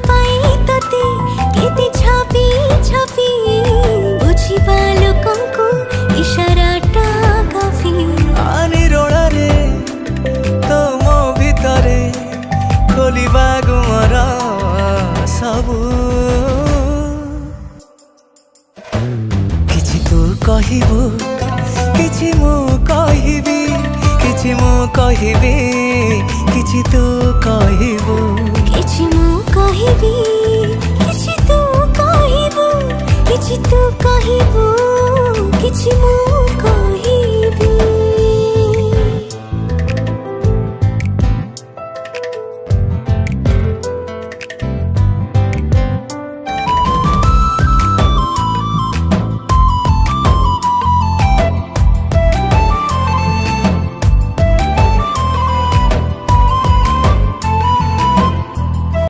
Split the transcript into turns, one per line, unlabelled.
पाई तोते केते छापी छापी बुझी पालो कंकु इशाराटा काफी
आनी रोड़ा रे तो मो भितरे खोलिबा गुमर सबू किछि तू कहिबू किछि मु कहिबी किछि मु कहिबी किछि तू कहिबू।